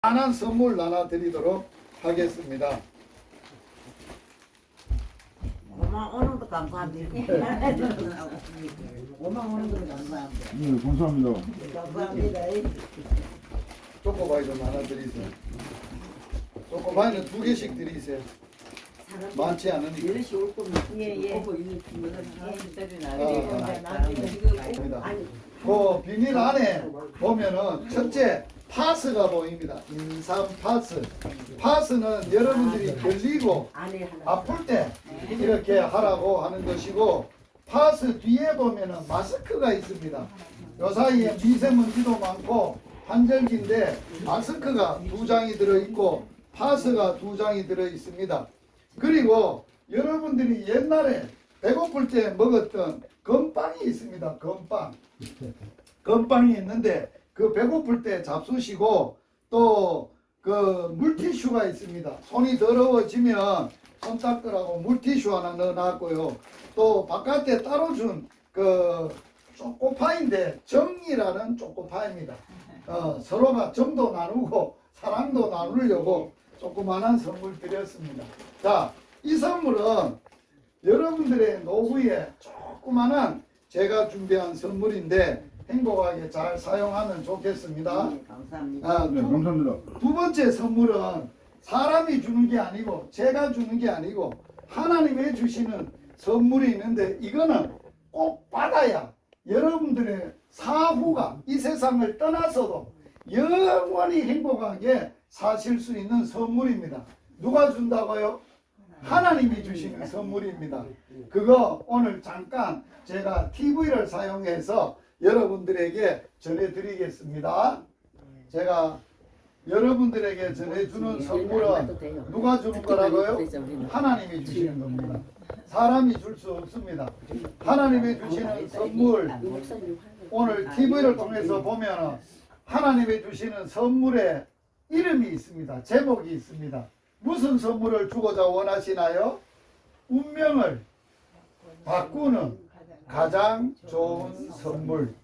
만한 선물 나눠드리도록 하겠습니다. 5만 원도 감사합니다. 5만 원도 감사합니다. 네, 감사합니다. 감사합니다. 초코바이도 나눠드리세요. 초코바이는 2개씩 드리세요. 많지 않으니까. 이것이 올 거면 예. 오고 있는 친구는 사람들이 입니다. 그 비닐 안에 보면은 첫째 파스가 보입니다. 인삼 파스. 파스는 여러분들이 걸리고 안에 하나. 아플 때 이렇게 하라고 하는 것이고, 파스 뒤에 보면은 마스크가 있습니다. 요 사이에 미세먼지도 많고 환절기인데 마스크가 2장이 들어있고 파스가 2장이 들어있습니다. 그리고 여러분들이 옛날에 배고플 때 먹었던 건빵이 있습니다. 건빵이 있는데 그 배고플 때 잡수시고, 또 그 물티슈가 있습니다. 손이 더러워지면 손 닦으라고 물티슈 하나 넣어놨고요. 또 바깥에 따로 준 그 초코파이인데 정이라는 초코파이입니다. 서로가 정도 나누고 사랑도 나누려고 조그만한 선물 드렸습니다. 자, 이 선물은 여러분들의 노후에 조그만한 제가 준비한 선물인데 행복하게 잘 사용하면 좋겠습니다. 감사합니다. 네, 감사합니다. 두 번째 선물은 사람이 주는 게 아니고 제가 주는 게 아니고 하나님이 주시는 선물이 있는데, 이거는 꼭 받아야 여러분들의 사후가 이 세상을 떠나서도 영원히 행복하게 사실 수 있는 선물입니다. 누가 준다고요? 하나님이 주시는 선물입니다. 그거 오늘 잠깐 제가 TV를 사용해서 여러분들에게 전해드리겠습니다. 제가 여러분들에게 전해주는 선물은 누가 주는 거라고요? 하나님이 주시는 겁니다. 사람이 줄 수 없습니다. 하나님이 주시는 선물, 오늘 TV를 통해서 보면 하나님이 주시는 선물에 이름이 있습니다. 제목이 있습니다. 무슨 선물을 주고자 원하시나요? 운명을 바꾸는 가장 좋은 선물.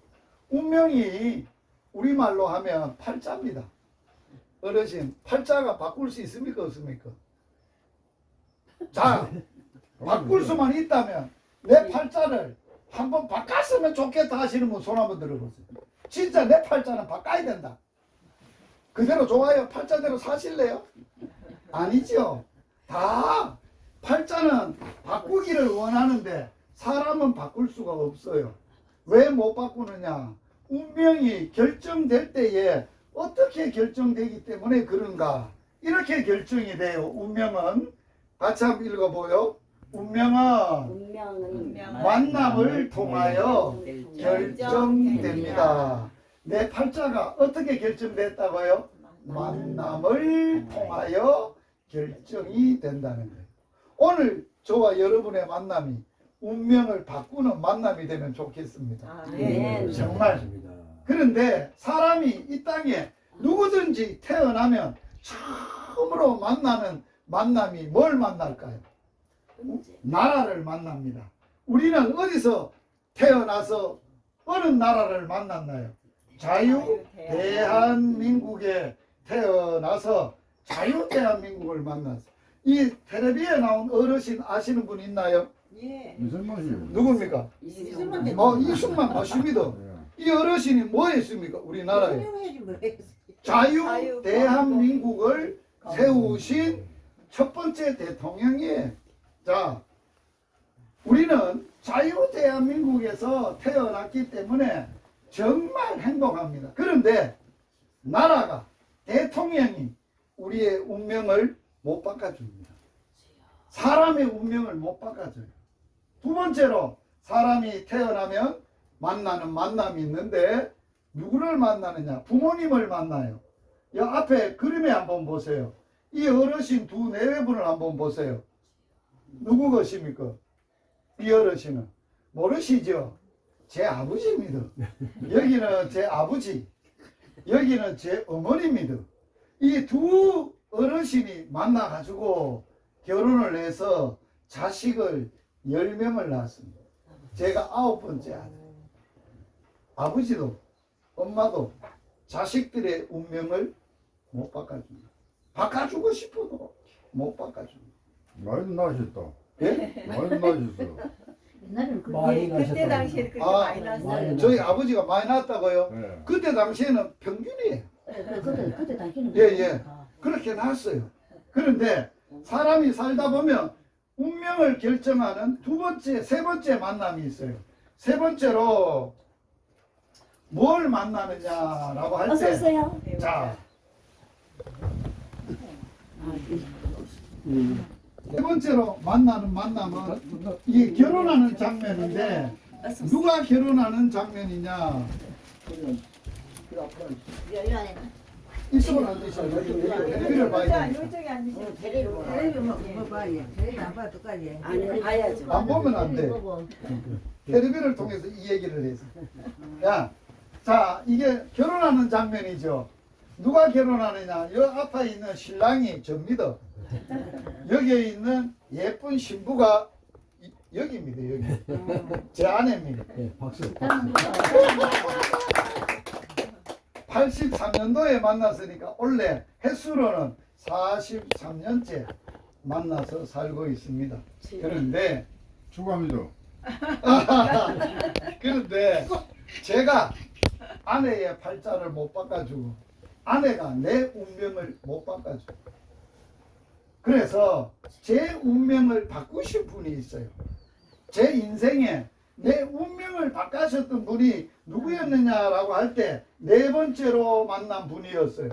운명이 우리말로 하면 팔자입니다. 어르신, 팔자가 바꿀 수 있습니까? 없습니까? 자, 바꿀 수만 있다면 내 팔자를 한번 바꿨으면 좋겠다 하시는 분 손 한번 들어보세요. 진짜 내 팔자는 바꿔야 된다. 그대로 좋아요? 팔자대로 사실래요? 아니죠. 다 팔자는 바꾸기를 원하는데 사람은 바꿀 수가 없어요. 왜 못 바꾸느냐? 운명이 결정될 때에 어떻게 결정되기 때문에 그런가? 이렇게 결정이 돼요. 운명은 같이 한번 읽어보요. 운명은 만남을 통하여 결정됩니다. 내 팔자가 어떻게 결정됐다고요? 만남을 통하여 결정이 된다는 거예요. 오늘 저와 여러분의 만남이 운명을 바꾸는 만남이 되면 좋겠습니다. 정말. 그런데 사람이 이 땅에 누구든지 태어나면 처음으로 만나는 만남이 뭘 만날까요? 나라를 만납니다. 우리는 어디서 태어나서 어느 나라를 만났나요? 자유대한민국에 태어나서 자유대한민국을 만났어요. 이 텔레비에 나온 어르신 아시는 분 있나요? 무슨 맛이에요? 누굽니까? 이승만 마십니다. 이 어르신이 뭐 했습니까? 우리나라에 자유대한민국을 세우신 첫 번째 대통령이에요. 자, 우리는 자유대한민국에서 태어났기 때문에 정말 행복합니다. 그런데 나라가, 대통령이 우리의 운명을 못 바꿔줍니다. 사람의 운명을 못 바꿔줘요. 두 번째로 사람이 태어나면 만나는 만남이 있는데 누구를 만나느냐? 부모님을 만나요. 이 앞에 그림에 한번 보세요. 이 어르신 두 내외분을 한번 보세요. 누구 것입니까? 이 어르신은 모르시죠? 제 아버지입니다. 여기는 제 아버지, 여기는 제 어머니입니다. 이 두 어르신이 만나가지고 결혼을 해서 자식을 10명을 낳았습니다. 제가 9번째 아들. 아버지도 엄마도 자식들의 운명을 못 바꿔줍니다. 바꿔주고 싶어도 못 바꿔줍니다. 많이 나셨다. 예? 많이 나셨어. 옛날에는 많이 예, 그때 나셨다. 당시에 그렇게 아, 많이 났어요. 저희 아버지가 많이 났다고요? 네. 그때 당시에는 평균이에요. 그때 당시는 예, 예. 그렇게 났어요. 그런데 사람이 살다 보면 운명을 결정하는 두 번째, 세 번째 만남이 있어요. 세 번째로 뭘 만나느냐라고 할 어서 때, 오세요. 자, 세 번째로 만나는 만남은 이게 결혼하는 장면인데 누가 결혼하는 장면이냐? 이쪽은 안 되셔요. 여기를 봐야 돼요. 요쪽에 앉으시면 대리로 와. 텔레비 뭐 봐, 얘. 텔레비 안 봐도 똑같이. 아니 봐야죠. 안 보면 안 돼. 텔레비를 통해서 이 얘기를 해서. 야, 자, 이게 결혼하는 장면이죠. 누가 결혼하느냐? 여 앞에 있는 신랑이 접니다. 여기에 있는 예쁜 신부가 여기입니다. 여기. 제 아내입니다. 네, 박수. 83년도에 만났으니까 원래 횟수로는 43년째 만나서 살고 있습니다. 그런데 축하합니다. 그런데 제가 아내의 팔자를 못 바꿔주고 아내가 내 운명을 못 바꿔주고 그래서 제 운명을 바꾸신 분이 있어요. 제 인생에 내 운명을 바꾸셨던 분이 누구였느냐라고 할 때 네 번째로 만난 분이었어요.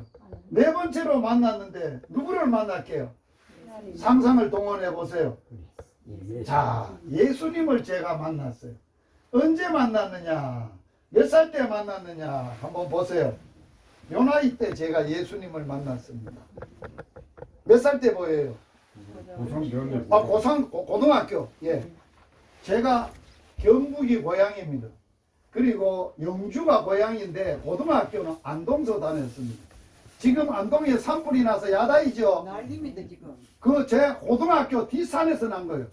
네 번째로 만났는데 누구를 만날게요? 상상을 동원해 보세요. 자, 예수님을 제가 만났어요. 언제 만났느냐? 몇 살 때 만났느냐? 한번 보세요. 요 나이 때 제가 예수님을 만났습니다. 몇 살 때 보여요? 고상 되었네. 아, 고등학교. 예. 제가 경북이 고향입니다. 그리고 영주가 고향인데 고등학교는 안동서 다녔습니다. 지금 안동에 산불이 나서 야단이죠. 난립니다, 지금. 그 제 고등학교 뒷산에서 난 거예요.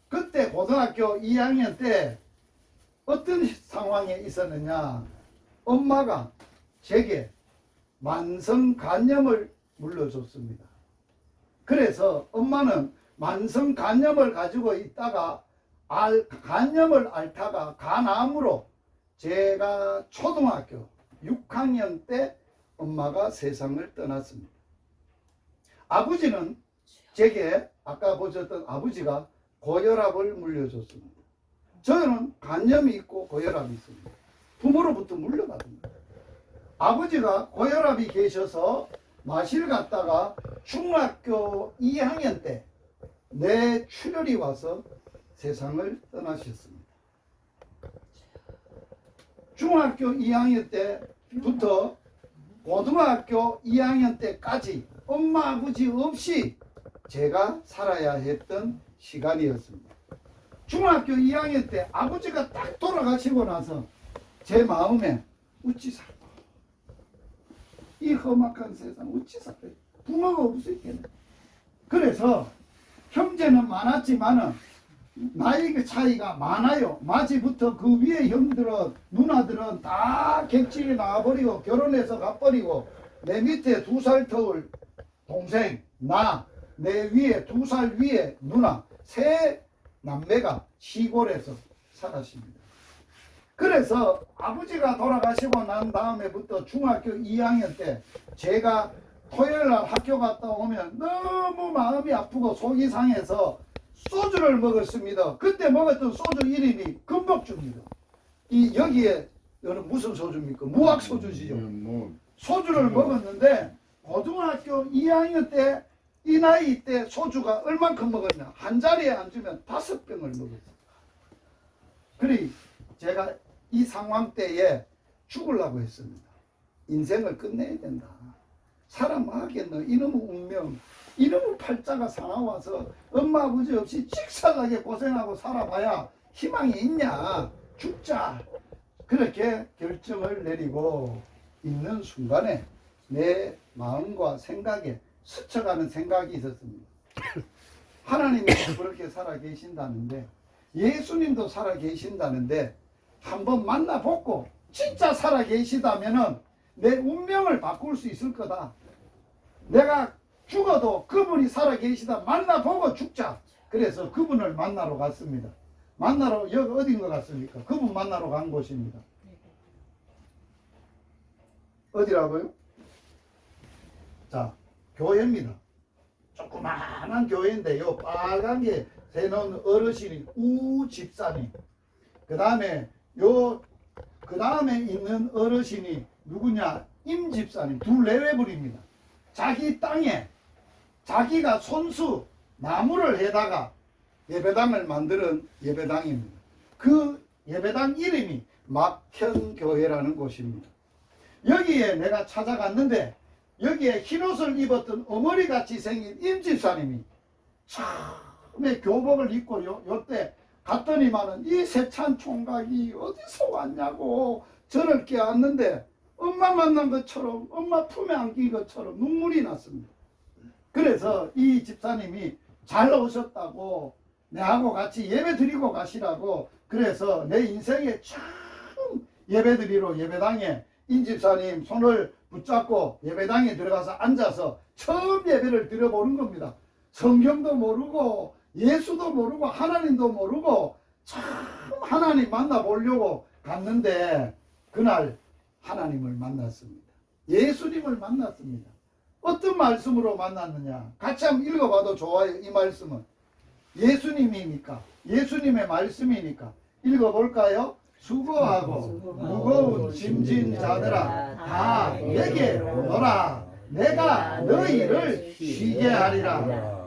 그때 고등학교 2학년 때 어떤 상황에 있었느냐? 엄마가 제게 만성간염을 물려줬습니다. 그래서 엄마는 만성간염을 가지고 있다가 간염을 앓다가 간암으로 제가 초등학교 6학년 때 엄마가 세상을 떠났습니다. 아버지는 제게 아까 보셨던 아버지가 고혈압을 물려줬습니다. 저는 간염이 있고 고혈압이 있습니다. 부모로부터 물려받습니다. 아버지가 고혈압이 계셔서 마실 갔다가 중학교 2학년 때 내 출혈이 와서 세상을 떠나셨습니다. 중학교 2학년 때부터 고등학교 2학년 때까지 엄마 아버지 없이 제가 살아야 했던 시간이었습니다. 중학교 2학년 때 아버지가 딱 돌아가시고 나서 제 마음에 어찌 살까? 이 험악한 세상 어찌 살까? 부모가 없으니까. 그래서 형제는 많았지만은 나이 차이가 많아요. 마지부터 그 위에 형들은 누나들은 다 객지에 나와버리고 결혼해서 가버리고 내 밑에 2살 터울 동생 나 내 위에 2살 위에 누나 세 남매가 시골에서 살았습니다. 그래서 아버지가 돌아가시고 난 다음에부터 중학교 2학년 때 제가 토요일날 학교 갔다 오면 너무 마음이 아프고 속이 상해서 소주를 먹었습니다. 그때 먹었던 소주 이름이 금복주입니다. 이 여기에 여는 무슨 소주입니까? 무학 소주지요. 뭐 소주를 먹었는데 고등학교 2학년 때 이 나이 때 소주가 얼만큼 먹었냐? 한 자리에 앉으면 5병을 먹었어요. 그래 제가 이 상황 때에 죽으려고 했습니다. 인생을 끝내야 된다. 사람 하겠노? 이놈의 운명, 이놈의 팔자가 사나워서 엄마 아버지 없이 직사하게 고생하고 살아봐야 희망이 있냐? 죽자. 그렇게 결정을 내리고 있는 순간에 내 마음과 생각에 스쳐가는 생각이 있었습니다. 하나님이 그렇게 살아 계신다는데 예수님도 살아 계신다는데 한번 만나보고 진짜 살아 계시다면은 내 운명을 바꿀 수 있을 거다. 내가 죽어도 그분이 살아계시다. 만나보고 죽자. 그래서 그분을 만나러 갔습니다. 만나러, 여기 어딘 것 같습니까? 그분 만나러 간 곳입니다. 어디라고요? 자, 교회입니다. 조그마한 교회인데 요 빨간 게 세놓은 어르신이 우 집사님. 그 다음에 있는 어르신이 누구냐? 임 집사님. 둘 내외분입니다. 자기 땅에 자기가 손수 나무를 해다가 예배당을 만드는 예배당입니다. 그 예배당 이름이 막현교회라는 곳입니다. 여기에 내가 찾아갔는데 여기에 흰옷을 입었던 어머니같이 생긴 임집사님이 처음에 교복을 입고 요때 갔더니만은 이 세찬 총각이 어디서 왔냐고 저를 껴안는데 엄마 만난 것처럼 엄마 품에 안긴 것처럼 눈물이 났습니다. 그래서 이 집사님이 잘 오셨다고 내하고 같이 예배 드리고 가시라고 그래서 내 인생에 처음 예배 드리러 예배당에 임 집사님 손을 붙잡고 예배당에 들어가서 앉아서 처음 예배를 드려보는 겁니다. 성경도 모르고 예수도 모르고 하나님도 모르고 처음 하나님 만나보려고 갔는데 그날 하나님을 만났습니다. 예수님을 만났습니다. 어떤 말씀으로 만났느냐? 같이 한번 읽어봐도 좋아요. 이 말씀은 예수님이니까 예수님의 말씀이니까 읽어볼까요? 수고하고 무거운 짐진 자들아 다 내게 오너라. 내가 너희를 쉬게 하리라.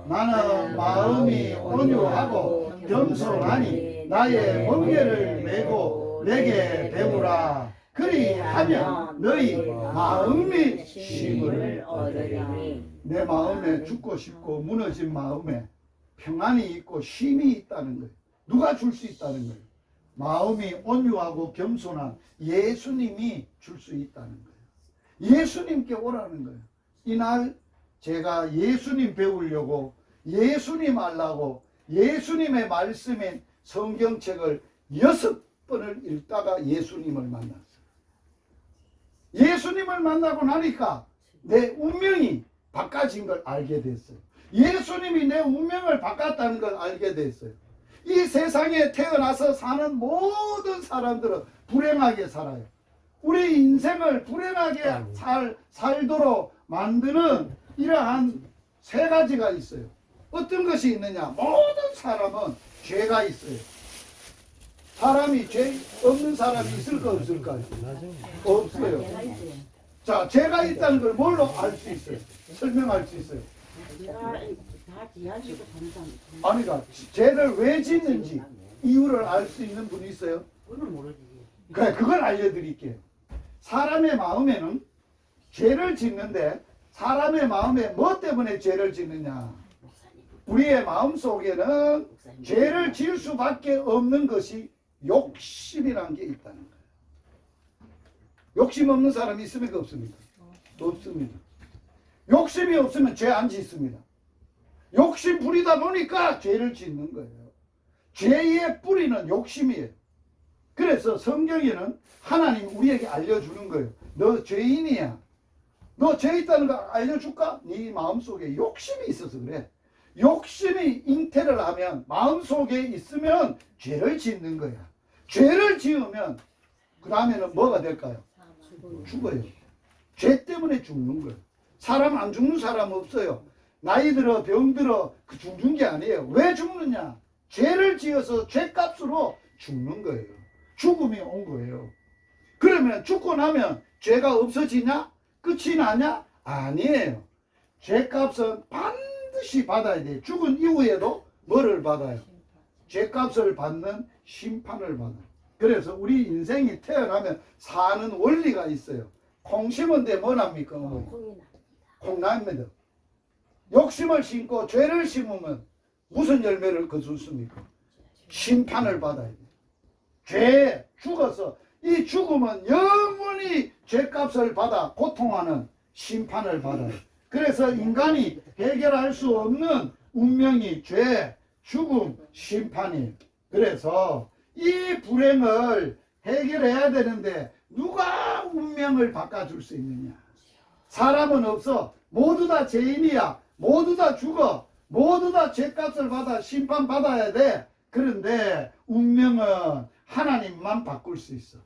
나는 마음이 온유하고 겸손하니 나의 멍에를 메고 내게 배우라. 그리하면 너희 마음이 쉼을 얻으리니. 내 마음에 죽고 싶고 무너진 마음에 평안이 있고 쉼이 있다는 거예요. 누가 줄 수 있다는 거예요? 마음이 온유하고 겸손한 예수님이 줄 수 있다는 거예요. 예수님께 오라는 거예요. 이날 제가 예수님 배우려고 예수님 알라고 예수님의 말씀인 성경책을 6번을 읽다가 예수님을 만났어요. 예수님을 만나고 나니까 내 운명이 바꿔진 걸 알게 됐어요. 예수님이 내 운명을 바꿨다는 걸 알게 됐어요. 이 세상에 태어나서 사는 모든 사람들은 불행하게 살아요. 우리 인생을 불행하게 살도록 만드는 이러한 세 가지가 있어요. 어떤 것이 있느냐? 모든 사람은 죄가 있어요. 사람이 죄 없는 사람이 있을까 없을까요? 없어요. 자, 죄가 있다는 걸 뭘로 알 수 있어요? 설명할 수 있어요. 아니, 그러니까 죄를 왜 짓는지 이유를 알 수 있는 분이 있어요? 그래, 그걸 알려드릴게요. 사람의 마음에는 죄를 짓는데 사람의 마음에 뭐 때문에 죄를 짓느냐? 우리의 마음 속에는 죄를 지을 수밖에 없는 것이 욕심이라는 게 있다는 거예요. 욕심 없는 사람이 있습니까? 없습니까? 없습니다. 욕심이 없으면 죄 안 짓습니다. 욕심 부리다 보니까 죄를 짓는 거예요. 죄의 뿌리는 욕심이에요. 그래서 성경에는 하나님 우리에게 알려주는 거예요. 너 죄인이야. 너 죄 있다는 거 알려줄까? 네 마음속에 욕심이 있어서 그래. 욕심이 잉태를 하면 마음속에 있으면 죄를 짓는 거야. 죄를 지으면 그 다음에는 뭐가 될까요? 죽어요. 죄 때문에 죽는 거예요. 사람 안 죽는 사람 없어요. 나이 들어 병 들어 그 죽는 게 아니에요. 왜 죽느냐? 죄를 지어서 죄값으로 죽는 거예요. 죽음이 온 거예요. 그러면 죽고 나면 죄가 없어지냐? 끝이 나냐? 아니에요. 죄값은 반드시 받아야 돼요. 죽은 이후에도 뭐를 받아요? 죄값을 받는 심판을 받아요. 그래서 우리 인생이 태어나면 사는 원리가 있어요. 콩 심은데 뭐 납니까? 콩납니다. 욕심을 심고 죄를 심으면 무슨 열매를 거두습니까? 심판을 받아야 돼요. 죄에 죽어서 이 죽음은 영원히 죄값을 받아 고통하는 심판을 받아요. 그래서 인간이 해결할 수 없는 운명이 죄, 죽음, 심판이에요. 그래서 이 불행을 해결해야 되는데 누가 운명을 바꿔줄 수 있느냐? 사람은 없어. 모두 다 죄인이야. 모두 다 죽어. 모두 다 죄값을 받아 심판받아야 돼. 그런데 운명은 하나님만 바꿀 수 있어.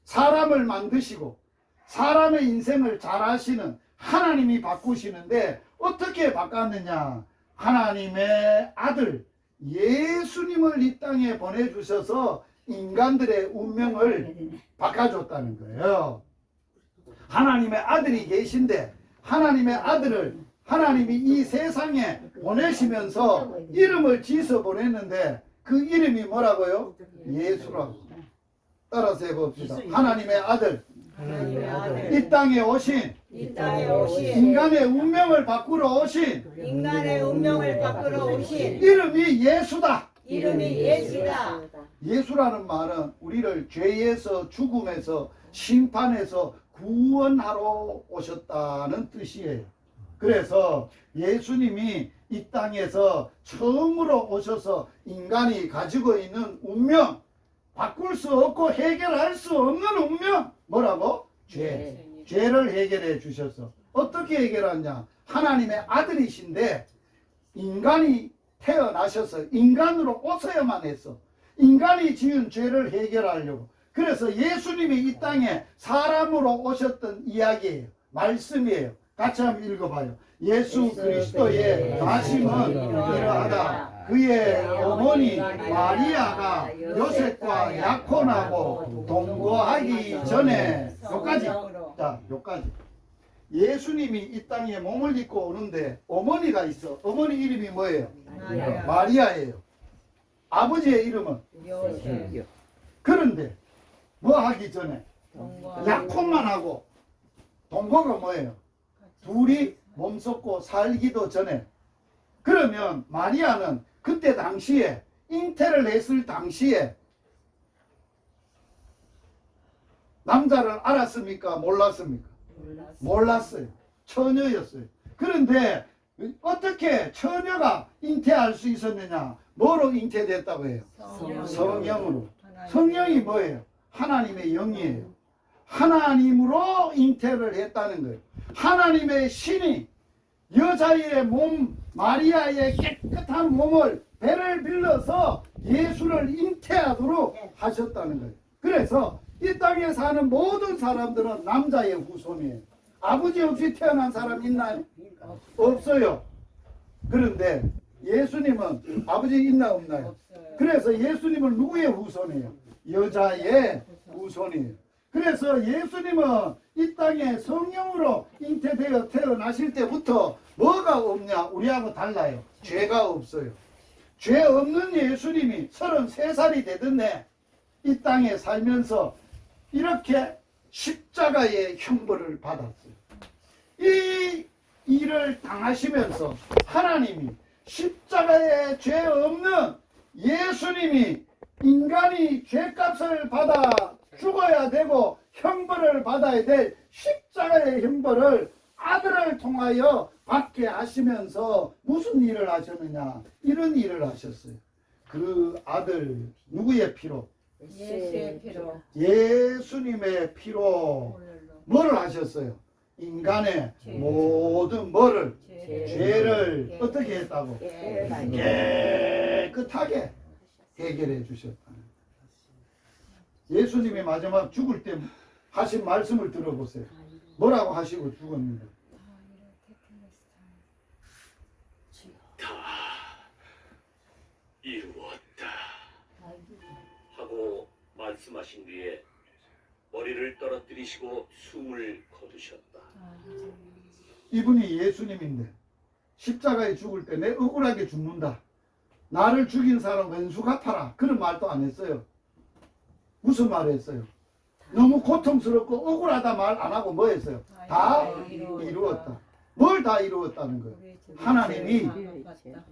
사람을 만드시고 사람의 인생을 잘 아시는 하나님이 바꾸시는데 어떻게 바꿨느냐? 하나님의 아들 예수님을 이 땅에 보내주셔서 인간들의 운명을 바꿔줬다는 거예요. 하나님의 아들이 계신데 하나님의 아들을 하나님이 이 세상에 보내시면서 이름을 지어서 보냈는데 그 이름이 뭐라고요? 예수라고. 따라서 해봅시다. 하나님의 아들, 하나님의 아들 이 땅에 오신 이 땅에 오신 인간의 운명을 바꾸러 오신 인간의 운명을 바꾸러 오신 이름이 예수다. 이름이 예수다. 예수라는 말은 우리를 죄에서 죽음에서 심판에서 구원하러 오셨다는 뜻이에요. 그래서 예수님이 이 땅에서 처음으로 오셔서 인간이 가지고 있는 운명, 바꿀 수 없고 해결할 수 없는 운명, 뭐라고? 죄. 죄를 해결해 주셔서 어떻게 해결하냐? 하나님의 아들이신데 인간이 태어나셔서 인간으로 오셔야만 했어. 인간이 지은 죄를 해결하려고. 그래서 예수님이 이 땅에 사람으로 오셨던 이야기예요. 말씀이에요. 같이 한번 읽어봐요. 예수 그리스도의 나심은 이러하다. 그의 어머니 마리아가 요셉과 약혼하고 동거하기 전에 요까지. 자, 요까지. 예수님이 이 땅에 몸을 입고 오는데 어머니가 있어. 어머니 이름이 뭐예요? 마리아예요. 아버지의 이름은? 요셉. 그런데 뭐 하기 전에 약혼만 하고 동거가 뭐예요? 둘이 몸속고 살기도 전에. 그러면 마리아는 그때 당시에 잉태를 했을 당시에 남자를 알았습니까? 몰랐습니까? 몰랐어요. 처녀였어요. 그런데 어떻게 처녀가 잉태할 수 있었느냐? 뭐로 잉태됐다고 해요? 성령으로. 성령이 뭐예요? 하나님의 영이에요. 하나님으로 잉태를 했다는 거예요. 하나님의 신이 여자의 몸 마리아의 깨끗한 몸을 배를 빌려서 예수를 잉태하도록 하셨다는 거예요. 그래서 이 땅에 사는 모든 사람들은 남자의 후손이에요. 아버지 없이 태어난 사람 있나요? 없어요. 그런데 예수님은 아버지 있나 없나요? 그래서 예수님은 누구의 후손이에요? 여자의 후손이에요. 그래서 예수님은 이 땅에 성령으로 잉태되어 태어나실 때부터 뭐가 없냐? 우리하고 달라요. 죄가 없어요. 죄 없는 예수님이 33살이 되던데 이 땅에 살면서 이렇게 십자가의 형벌을 받았어요. 이 일을 당하시면서 하나님이 십자가에 죄 없는 예수님이 인간이 죄값을 받아 죽어야 되고 형벌을 받아야 될 십자가의 형벌을 아들을 통하여 받게 하시면서 무슨 일을 하셨느냐? 이런 일을 하셨어요. 그 아들 누구의 피로? 예수의 피로 예수님의 피로 뭐를 하셨어요? 인간의 모든 뭐를? 죄를 어떻게 했다고? 깨끗하게 해결해 주셨다. 예수님이 마지막 죽을 때 하신 말씀을 들어보세요. 뭐라고 하시고 죽었는가? 이루었다 하고 말씀하신 뒤에 머리를 떨어뜨리시고 숨을 거두셨다. 이분이 예수님인데 십자가에 죽을 때 내 억울하게 죽는다. 나를 죽인 사람 왼수 갚아라. 그런 말도 안 했어요. 무슨 말을 했어요? 너무 고통스럽고 억울하다 말 안 하고 뭐 했어요? 다 이루었다. 뭘 다 이루었다는 거예요? 하나님이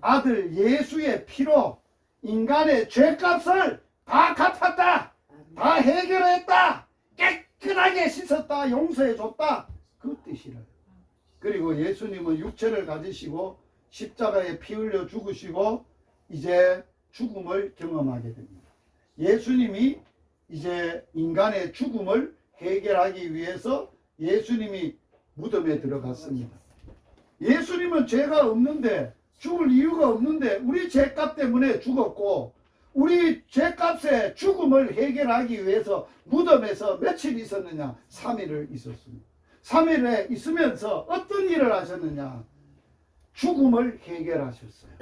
아들 예수의 피로 인간의 죄값을 다 갚았다. 다 해결했다. 깨끗하게 씻었다. 용서해줬다. 그 뜻이래요. 그리고 예수님은 육체를 가지시고 십자가에 피 흘려 죽으시고 이제 죽음을 경험하게 됩니다. 예수님이 이제 인간의 죽음을 해결하기 위해서 예수님이 무덤에 들어갔습니다. 예수님은 죄가 없는데 죽을 이유가 없는데 우리 죄값 때문에 죽었고 우리 죄값의 죽음을 해결하기 위해서 무덤에서 며칠 있었느냐? 3일을 있었습니다. 3일에 있으면서 어떤 일을 하셨느냐? 죽음을 해결하셨어요.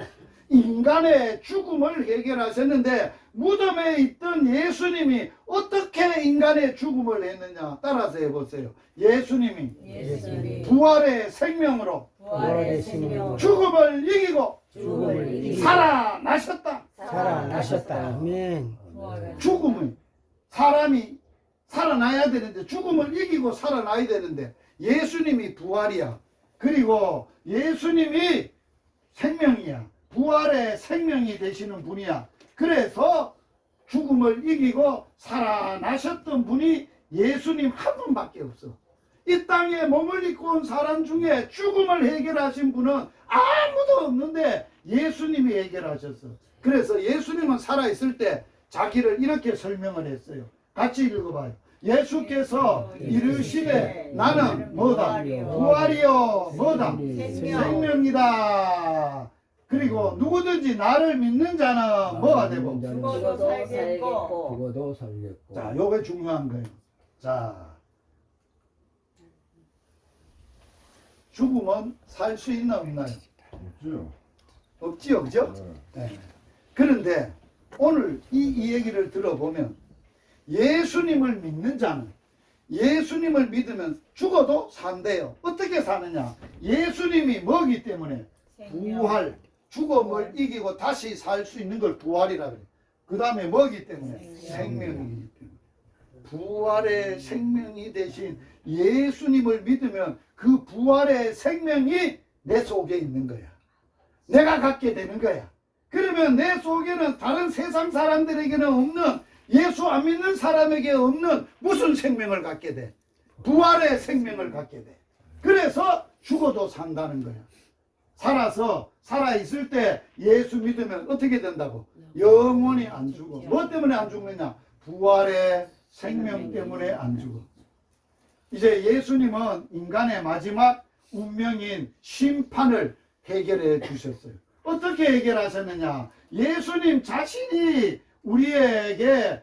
인간의 죽음을 해결하셨는데 무덤에 있던 예수님이 어떻게 인간의 죽음을 했느냐? 따라서 해보세요. 예수님이 부활의 생명으로 부활의 생명 죽음을 이기고 죽음을 이기고 살아나셨다. 살아나셨다. 아멘. 죽음은 사람이 살아나야 되는데 죽음을 이기고 살아나야 되는데 예수님이 부활이야. 그리고 예수님이 생명이야. 부활의 생명이 되시는 분이야. 그래서 죽음을 이기고 살아나셨던 분이 예수님 한 분밖에 없어. 이 땅에 몸을 입고 온 사람 중에 죽음을 해결하신 분은 아무도 없는데 예수님이 해결하셨어. 그래서 예수님은 살아있을 때 자기를 이렇게 설명을 했어요. 같이 읽어봐요. 예수께서 이르시되 나는 뭐다? 부활이요 뭐다? 생명이다. 그리고 누구든지 나를 믿는 자는 뭐가 되고? 죽어도 살겠고 죽어도 살겠고. 자, 요게 중요한 거예요. 자, 죽으면 살 수 있나 없나요? 없지요. 없지요, 그죠? 네. 네. 그런데 오늘 이 얘기를 들어보면 예수님을 믿는 자는 예수님을 믿으면 죽어도 산대요. 어떻게 사느냐? 예수님이 뭐기 때문에 부활, 죽음을 이기고 다시 살 수 있는 걸 부활이라 그래요. 그 다음에 뭐기 때문에? 생명이기 때문에. 부활의 생명이 되신 예수님을 믿으면 그 부활의 생명이 내 속에 있는 거야. 내가 갖게 되는 거야. 그러면 내 속에는 다른 세상 사람들에게는 없는, 예수 안 믿는 사람에게 없는 무슨 생명을 갖게 돼? 부활의 생명을 갖게 돼. 그래서 죽어도 산다는 거야. 살아있을 때 예수 믿으면 어떻게 된다고? 영원히 안 죽어. 뭐 때문에 안 죽느냐? 부활의 생명 때문에 안 죽어. 이제 예수님은 인간의 마지막 운명인 심판을 해결해 주셨어요. 어떻게 해결하셨느냐? 예수님 자신이 우리에게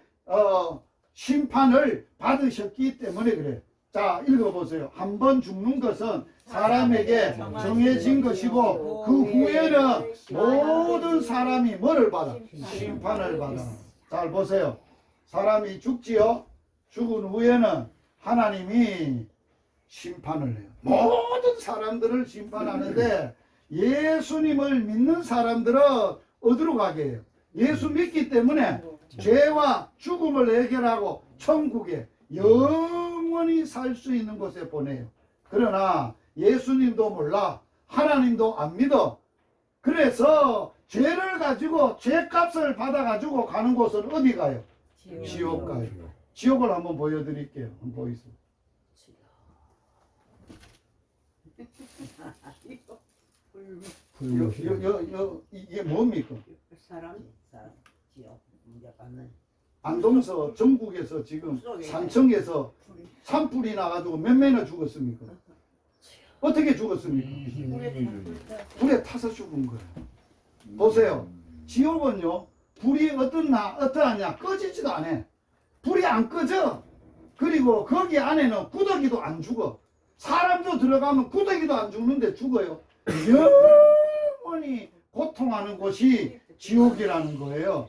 심판을 받으셨기 때문에 그래. 자, 읽어보세요. 한 번 죽는 것은 사람에게 정해진 것이고 그 후에는 모든 사람이 뭐를 받아? 심판을 받아. 잘 보세요. 사람이 죽지요. 죽은 후에는 하나님이 심판을 해요. 모든 사람들을 심판하는데 예수님을 믿는 사람들은 어디로 가게 해요? 예수 믿기 때문에 죄와 죽음을 해결하고 천국에 영원히 살 수 있는 곳에 보내요. 그러나 예수님도 몰라. 하나님도 안 믿어. 그래서 죄를 가지고 죄값을 받아가지고 가는 곳은 어디 가요? 지옥 가요. 지옥을 한번 보여드릴게요. 한번 보이세요. 이게 뭡니까? 사람 지옥 문제 받는 안동서 전국에서 지금 산청에서 산불이 나가지고 몇 명이나 죽었습니까? 어떻게 죽었습니까? 불에 타서 죽은 거예요. 보세요. 지옥은요, 불이 어떠하냐? 꺼지지도 않아. 불이 안 꺼져. 그리고 거기 안에는 구더기도 안 죽어. 사람도 들어가면 구더기도 안 죽는데 죽어요. 영원히 고통하는 곳이 지옥이라는 거예요.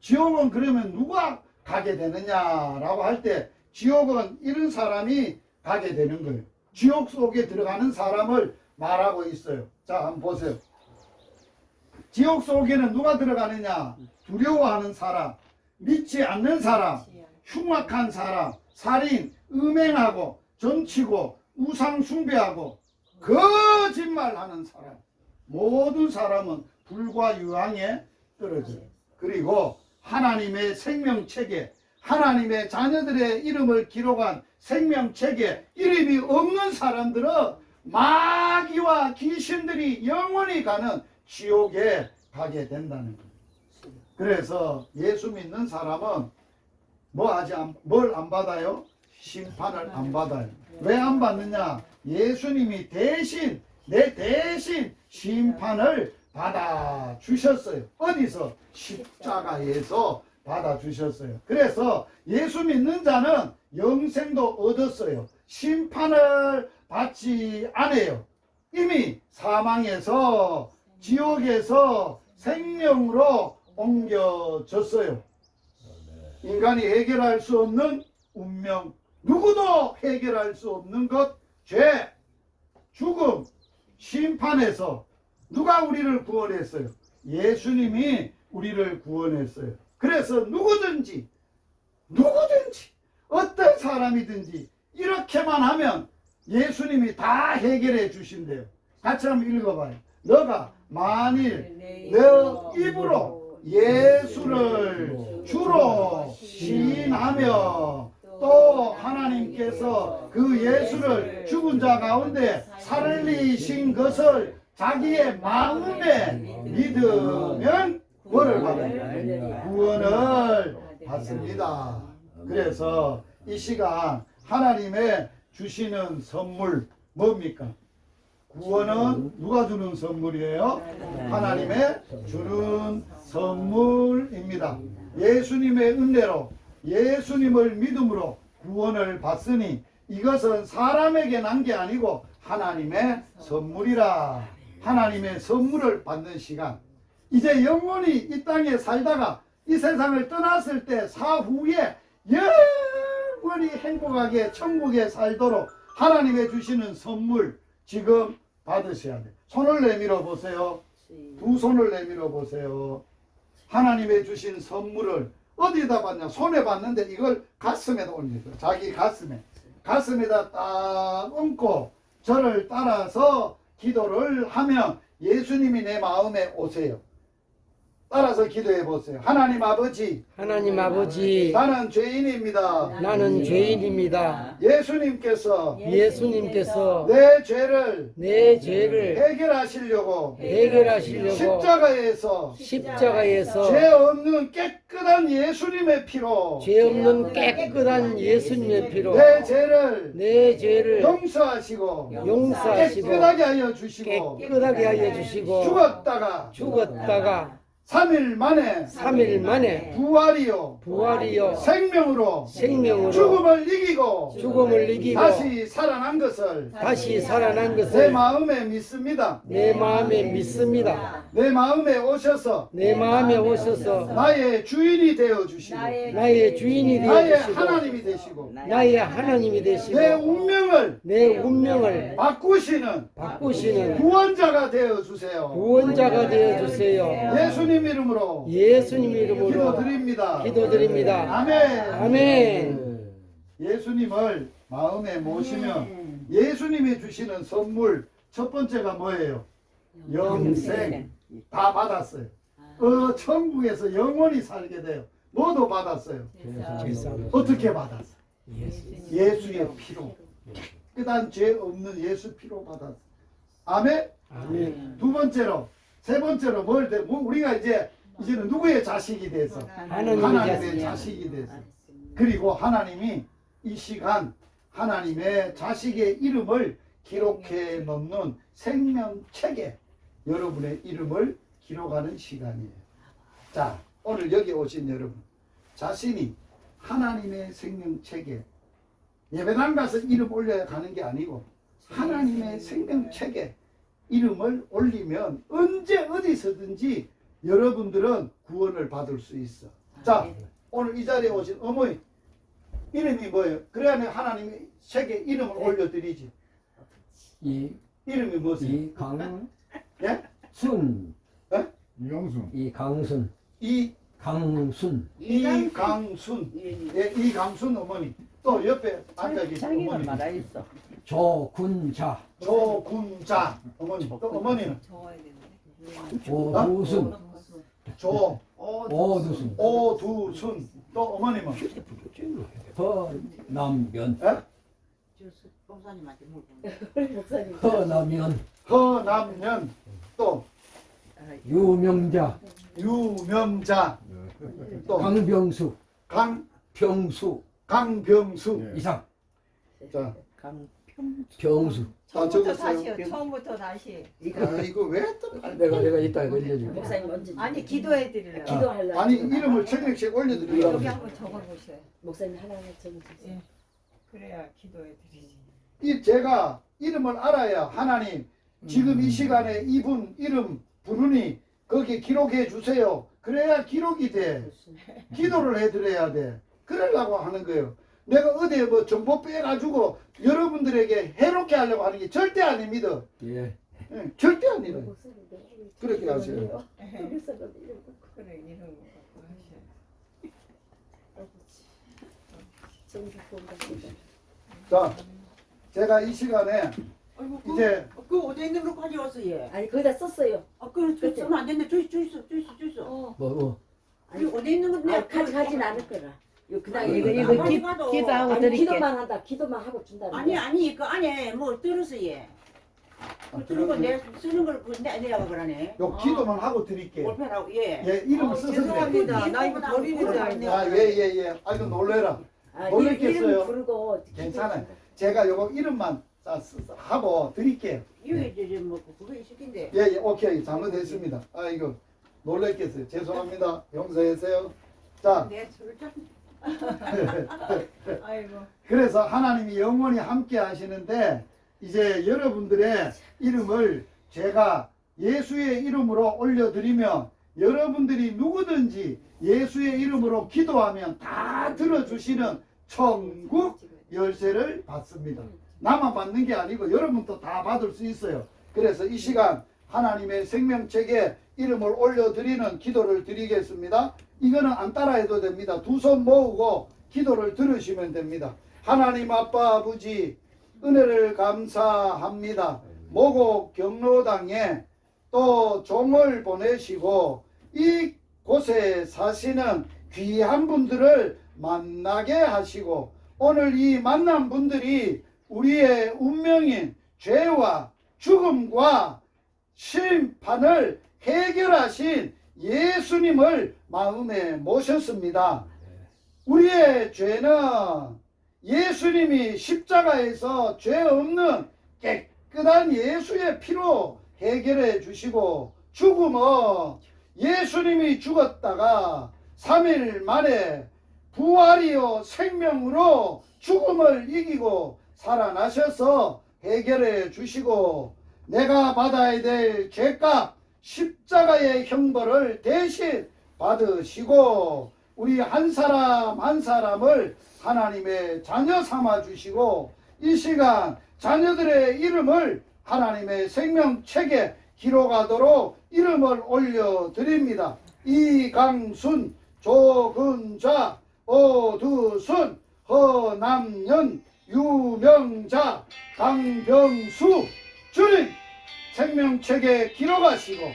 지옥은 그러면 누가 가게 되느냐라고 할 때 지옥은 이런 사람이 가게 되는 거예요. 지옥 속에 들어가는 사람을 말하고 있어요. 자, 한번 보세요. 지옥 속에는 누가 들어가느냐? 두려워하는 사람, 믿지 않는 사람, 흉악한 사람, 살인, 음행하고 점치고 우상 숭배하고 거짓말하는 사람. 모든 사람은 불과 유황에 떨어져요. 그리고 하나님의 생명책에, 하나님의 자녀들의 이름을 기록한 생명책에 이름이 없는 사람들은 마귀와 귀신들이 영원히 가는 지옥에 가게 된다는 거예요. 그래서 예수 믿는 사람은 뭘 안 받아요? 심판을 안 받아요. 왜 안 받느냐? 예수님이 대신 내 대신 심판을 받아 주셨어요. 어디서? 십자가에서 받아 주셨어요. 그래서 예수 믿는 자는 영생도 얻었어요. 심판을 받지 않아요. 이미 사망에서 지옥에서 생명으로 옮겨졌어요. 인간이 해결할 수 없는 운명, 누구도 해결할 수 없는 것, 죄, 죽음, 심판에서 누가 우리를 구원했어요? 예수님이 우리를 구원했어요. 그래서 누구든지 어떤 사람이든지 이렇게만 하면 예수님이 다 해결해 주신대요. 같이 한번 읽어봐요. 너가 만일 너 입으로 예수를 주로 시인하며 또 하나님께서 그 예수를 죽은 자 가운데 살리신 것을 자기의 마음에 믿으면 뭐를 받아요? 구원을 받습니다. 그래서 이 시간 하나님의 주시는 선물 뭡니까? 구원은 누가 주는 선물이에요? 하나님의 주는 선물입니다. 예수님의 은혜로 예수님을 믿음으로 구원을 받으니 이것은 사람에게 난 게 아니고 하나님의 선물이라. 하나님의 선물을 받는 시간. 이제 영원히 이 땅에 살다가 이 세상을 떠났을 때 사후에 영원히 행복하게 천국에 살도록 하나님의 주시는 선물 지금 받으셔야 돼요. 손을 내밀어 보세요. 두 손을 내밀어 보세요. 하나님의 주신 선물을 어디다 받냐? 손에 받는데 이걸 가슴에다 올리세요. 자기 가슴에다 딱 얹고 저를 따라서 기도를 하면 예수님이 내 마음에 오세요. 따라서 기도해 보세요. 하나님 아버지, 나는 죄인입니다. 나는 죄인입니다. 예수님께서 예수님께서 내 죄를 내 죄를 해결하시려고 해결하시려고 십자가에서 죄 없는 깨끗한 예수님의 피로 죄 없는 깨끗한 예수님의 피로 내 죄를 용서하시고 깨끗하게 하여 주시고 깨끗하게 하여 주시고 죽었다가 3일 만에 부활이요 생명으로 죽음을 이기고 다시 살아난 것을 내 마음에 믿습니다. 내 마음에 오셔서 나의 주인이 되어 주시고 나의 하나님이 되시고 내 운명을 바꾸시는 구원자가 되어 주세요. 예수님 이름으로 기도드립니다. 아멘. 예수님을 마음에 모시면 예수님이 주시는 선물 첫 번째가 뭐예요? 영생. 다 받았어요. 천국에서 영원히 살게 돼요. 모두 받았어요. 어떻게 받았어요? 예수의 피로. 깨끗한 죄 없는 예수 피로 받았어요. 아멘. 두 번째로, 세 번째로 우리가 이제는 누구의 자식이 돼서 하나님의 자식이 돼서. 그리고 하나님이 이 시간 하나님의 자식의 이름을 기록해 놓는 생명책에 여러분의 이름을 기록하는 시간이에요. 자, 오늘 여기 오신 여러분, 자신이 하나님의 생명책에 예배당 가서 이름 올려야 가는 게 아니고 하나님의 생명책에 이름을 올리면 언제 어디서든지 여러분들은 구원을 받을 수 있어. 자, 오늘 이 자리에 오신 어머니 이름이 뭐예요? 그래야 내가 하나님의 책에 이름을 올려드리지. 이름이 무엇이에요? 이강순. 예? 이강순. 이강순. 예, 이강순 어머니. 또 옆에 앉아 계신 어머니. 조군자. 어머니. 또 어머니는 오두순. 오두순. 또 어머님은 허남면. 예? 허남년. 또 유명자. 또 강병수. 강병수. 이상. 자, 병수. 처음부터 적었어요. 다시요. 처음부터 다시. 아, 이거 왜 또? 내가 이따 걸려줄게. 목사님 먼저. 아니 기도해 드리려고. 기도하려고. 아니 이름을 천명씩 올려드리려고. 여기 한번 적어 보세요. 목사님 하나하나 적어주세요. 예. 그래야 기도해 드리지. 이 제가 이름을 알아야 하나님 지금 이 시간에 이분 이름 부르니 거기에 기록해 주세요. 그래야 기록이 돼. 기도를 해드려야 돼. 그러려고 하는 거예요. 내가 어디에 뭐 정보 빼가지고 여러분들에게 해롭게 하려고 하는 게 절대 아닙니다. 예. 예, 절대 아니에요. 그렇게 하세요. 그래 이름 갖고 하셔. 자, 제가 이 시간에 아이고, 이제 그 어디 있는 거 가져왔어 얘? 아니 거기다 썼어요. 그 쓰면 안 된대. 줘 있어. 뭐. 아니 어디 있는 건데? 아니 가진 않을 거라. 그냥 아니, 이거 이거 가만히 기도하고 아니 기도만 한다. 기도만 하고 준다. 아니 그 안에 뭐 들었어 얘. 그 들은 건내 쓰는 걸 내라고 그러네. 요 기도만 하고 드릴게요. 볼펜하고 예. 예, 이름 써서 드려요. 죄송합니다. 나 이거 버리는 줄 알았네. 아, 예. 아이고 놀래라. 아, 놀랬겠어요? 이름 부르고 괜찮아요. 제가 요거 이름만 하고 드릴게요. 이게 이제 뭐 그거 시킨데. 예, 오케이. 잘못했습니다. 아이고 놀랬겠어요. 죄송합니다. 용서해주세요. 자, 내 술잔. 아이고. 그래서 하나님이 영원히 함께 하시는데 이제 여러분들의 이름을 제가 예수의 이름으로 올려드리면 여러분들이 누구든지 예수의 이름으로 기도하면 다 들어주시는 천국 열쇠를 받습니다. 나만 받는 게 아니고 여러분도 다 받을 수 있어요. 그래서 이 시간 하나님의 생명책에 이름을 올려드리는 기도를 드리겠습니다. 이거는 안 따라해도 됩니다. 두 손 모으고 기도를 들으시면 됩니다. 하나님 아빠 아버지 은혜를 감사합니다. 모곡 경로당에 또 종을 보내시고 이곳에 사시는 귀한 분들을 만나게 하시고 오늘 이 만난 분들이 우리의 운명인 죄와 죽음과 심판을 해결하신 예수님을 마음에 모셨습니다. 우리의 죄는 예수님이 십자가에서 죄 없는 깨끗한 예수의 피로 해결해 주시고 죽음은 예수님이 죽었다가 3일 만에 부활이요 생명으로 죽음을 이기고 살아나셔서 해결해 주시고 내가 받아야 될 죄값 십자가의 형벌을 대신 받으시고 우리 한 사람 한 사람을 하나님의 자녀 삼아 주시고 이 시간 자녀들의 이름을 하나님의 생명책에 기록하도록 이름을 올려드립니다. 이강순, 조근자, 오두순, 허남연, 유명자, 강병수 주님 생명책에 기록하시고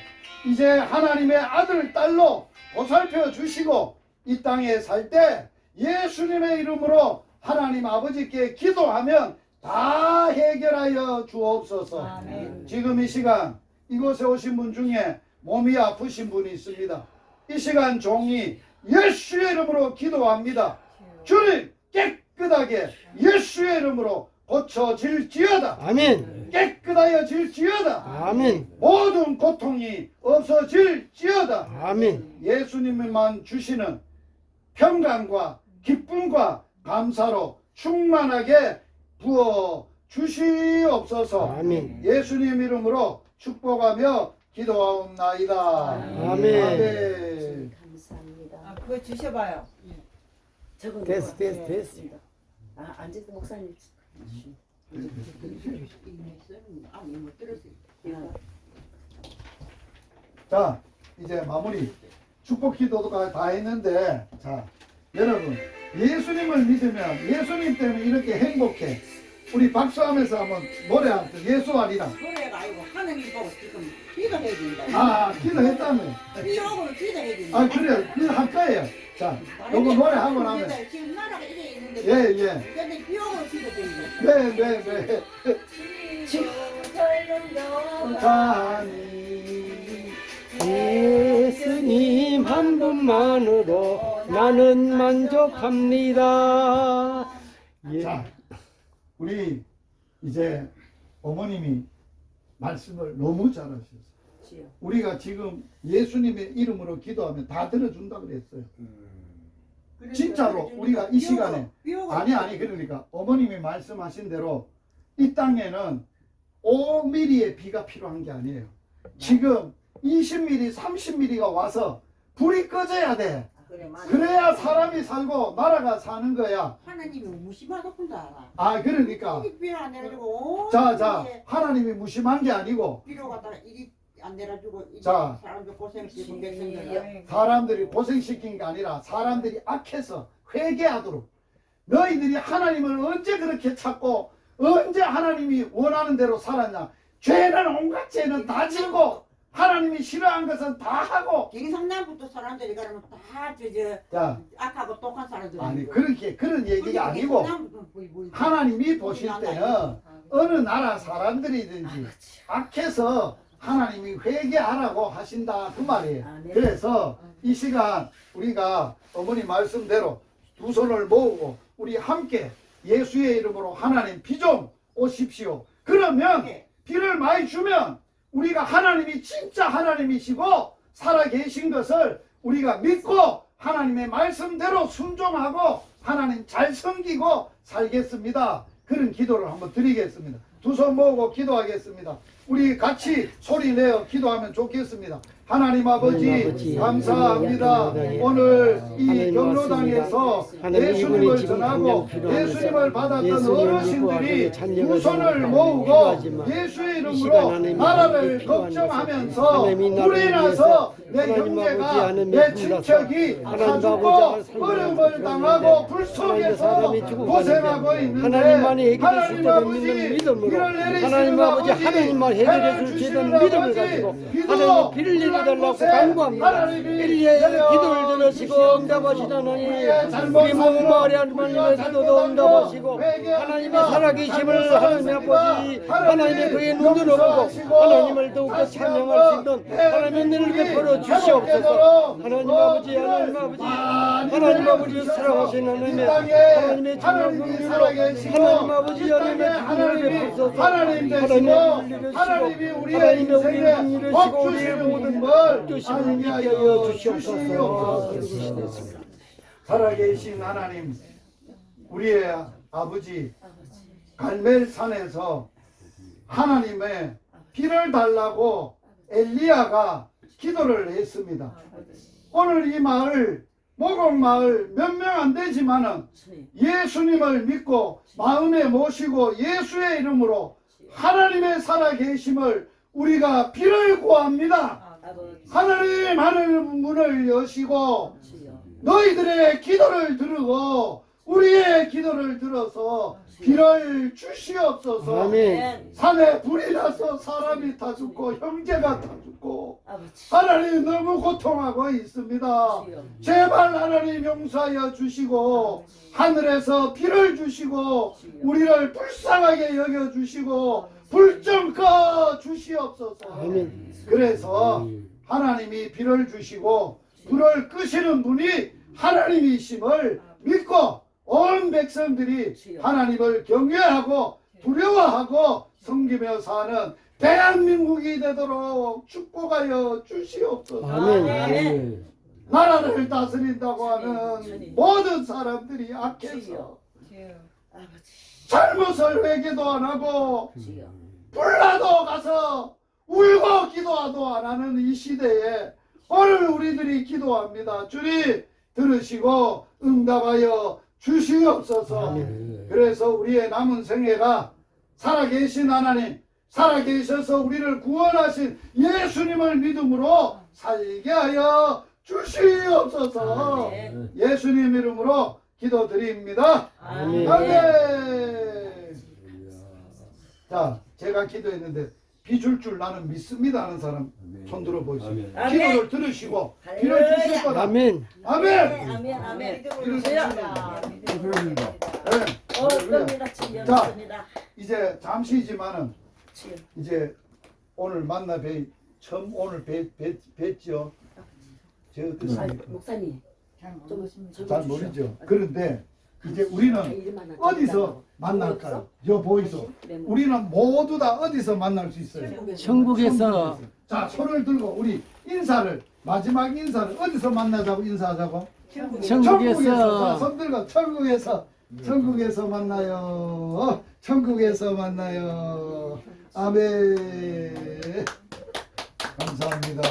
이제 하나님의 아들 딸로 보살펴 주시고 이 땅에 살 때 예수님의 이름으로 하나님 아버지께 기도하면 다 해결하여 주옵소서. 아멘. 지금 이 시간 이곳에 오신 분 중에 몸이 아프신 분이 있습니다. 이 시간 종이 예수의 이름으로 기도합니다. 주님 깨끗하게 예수의 이름으로 고쳐질지어다. 아멘. 깨끗하여질지어다. 아멘. 모든 고통이 없어질지어다. 아멘. 예수님만 주시는 평강과 기쁨과 감사로 충만하게 부어 주시옵소서. 아멘. 예수님 이름으로 축복하며 기도하옵나이다. 아멘. 감사합니다. 아 그거 주셔봐요. 적은 됐어, 거. 됐어, 네, 됐어. 됐습니다. 아 앉아서 목사님. 아니 뭐 들었어. 자, 이제 마무리. 축복 기도가 다 했는데, 자, 여러분, 예수님을 믿으면 예수님 때문에 이렇게 행복해. 우리 박수하면서 한번 노래 한번 예수 아니라. 노래가 아니고 하나님 보고 지금 기도해야 된다. 아, 기도했다며. 기도하고 기도해야 된다. 아, 그래. 그할 거예요. 자, 요거 노래 하고 나면. 지금 나라가 이래 있는데. 예, 예. 근데 비용으로 기도해야 된다. 네, 네, 네. 설렁 자니. 예수님 한 분만으로 나는 만족합니다. 예. 자, 우리 이제 어머님이 말씀을 너무 잘하셨어요. 주여. 우리가 지금 예수님의 이름으로 기도하면 다 들어준다 그랬어요. 진짜로 우리가 이 시간에 아니 그러니까 어머님이 말씀하신 대로 이 땅에는 5mm의 비가 필요한 게 아니에요. 지금 20mm, 30mm가 와서 불이 꺼져야 돼. 그래, 맞아. 그래야 사람이 살고 나라가 사는 거야. 하나님이 무심하다군다. 아 그러니까 비료 안 내려주고. 자 하나님이 무심한 게 아니고 비료 갖다가 이리 안 내려주고 이리 자. 사람들 고생시키고 백성들. 사람들이 고생시킨 게 아니라 사람들이 악해서 회개하도록 너희들이 하나님을 언제 그렇게 찾고 언제 하나님이 원하는 대로 살았냐. 죄는 온갖 죄는 다 지고 하나님이 싫어한 것은 다 하고 경상남부터 사람들이 가면 다 자 악하고 똑한 사람들. 아니 그렇게 그런 얘기가 아니고 하나님이 보실 때는 어느 나라 사람들이든지 악해서 하나님이 회개하라고 하신다 그 말이에요. 아멘. 그래서 이 시간 우리가 어머니 말씀대로 두 손을 모으고 우리 함께 예수의 이름으로 하나님 비 좀 오십시오. 그러면 비를 많이 주면 우리가 하나님이 진짜 하나님이시고 살아계신 것을 우리가 믿고 하나님의 말씀대로 순종하고 하나님 잘 섬기고 살겠습니다. 그런 기도를 한번 드리겠습니다. 두 손 모으고 기도하겠습니다. 우리 같이 소리 내어 기도하면 좋겠습니다. 하나님 아버지 감사합니다. 오늘 이 경로당에서 예수님을 전하고 예수님을 받았던 어르신들이 두 손을 모으고 예수의 이름으로 나라를 걱정하면서 불이 나서 내 형제가 내 친척이 다 죽고 어려움을 당하고 불 속에서 고생하고 있는데 하나님 아버지 이를 하나님 아버지 하나님만 해결해 줄 수 있는 믿음을 가지고 하나님 비를 내려달라고 간구합니다. 일리에 기도를 들으시고 응답하시다 하나님 우리 모마을의 하나님의 기도도 응답하시고 하나님의 살아계심을 하나님 아버지 하나님의 그의 눈으로 보고 하나님을 더욱더 찬양할 수 있는 하나님의 은혜를 베풀어 주시옵소서. 하나님 아버지 하나님 아버지 사랑하시는 하나님의 찬양 긍휼로 하나님 아버지 하나님의 은혜를 베푸소서. 하나님 되시고 하나님이 우리의 인생에 복 주시는 모든 걸 뜻심을 알게 믿게 하여 하여 주시옵소서. 살아계신 하나님 우리의 아버지 갈멜산에서 하나님의 비를 달라고 엘리야가 기도를 했습니다. 오늘 이 마을 모곡마을 몇 명 안 되지만은 예수님을 믿고 마음에 모시고 예수의 이름으로 하나님의 살아계심을 우리가 비를 구합니다. 하나님 하늘 문을 여시고 너희들의 기도를 들으고 우리의 기도를 들어서 비를 주시옵소서. 아멘. 산에 불이 나서 사람이 다 죽고 형제가 다 죽고 하나님 너무 고통하고 있습니다. 제발 하나님 용서하여 주시고 하늘에서 비를 주시고 우리를 불쌍하게 여겨 주시고 불 좀 꺼 주시옵소서. 아멘. 그래서 하나님이 비를 주시고 불을 끄시는 분이 하나님이심을 믿고 온 백성들이 하나님을 경외하고 두려워하고 섬기며 사는 대한민국이 되도록 축복하여 주시옵소서. 아멘. 나라를 다스린다고 하는 모든 사람들이 악해서 잘못을 회개도 안 하고 불나도 가서 울고 기도도 안 하는 이 시대에 오늘 우리들이 기도합니다. 주님 들으시고 응답하여 주시옵소서. 아멘. 그래서 우리의 남은 생애가 살아계신 하나님 살아계셔서 우리를 구원하신 예수님을 믿음으로 살게 하여 주시옵소서. 예수님 이름으로 기도드립니다. 아멘. 아멘. 자, 제가 기도했는데 비 줄 줄 나는 믿습니다 하는 사람 손 들어보시죠. 기도를 들으시고 비를 주실 거다. 아멘. 아멘. 아멘 아멘. 비를 주십니다. 감사합니다. 겁니다 주여. 자. 믿습니다. 이제 잠시지만은 주여. 이제 오늘 만나 처음 오늘 뵀죠. 저 어떻습니까? 목사님 잘 좀 모르십니다. 잘 모르죠. 그런데 이제 우리는 어디서 만날까요? 저 보이소. 우리는 모두 다 어디서 만날 수 있어요? 천국에서. 자, 손을 들고 우리 인사를 마지막 인사를 어디서 만나자고 인사하자고? 천국에서. 자, 손 들고 천국에서 만나요. 천국에서 만나요. 아멘. 감사합니다.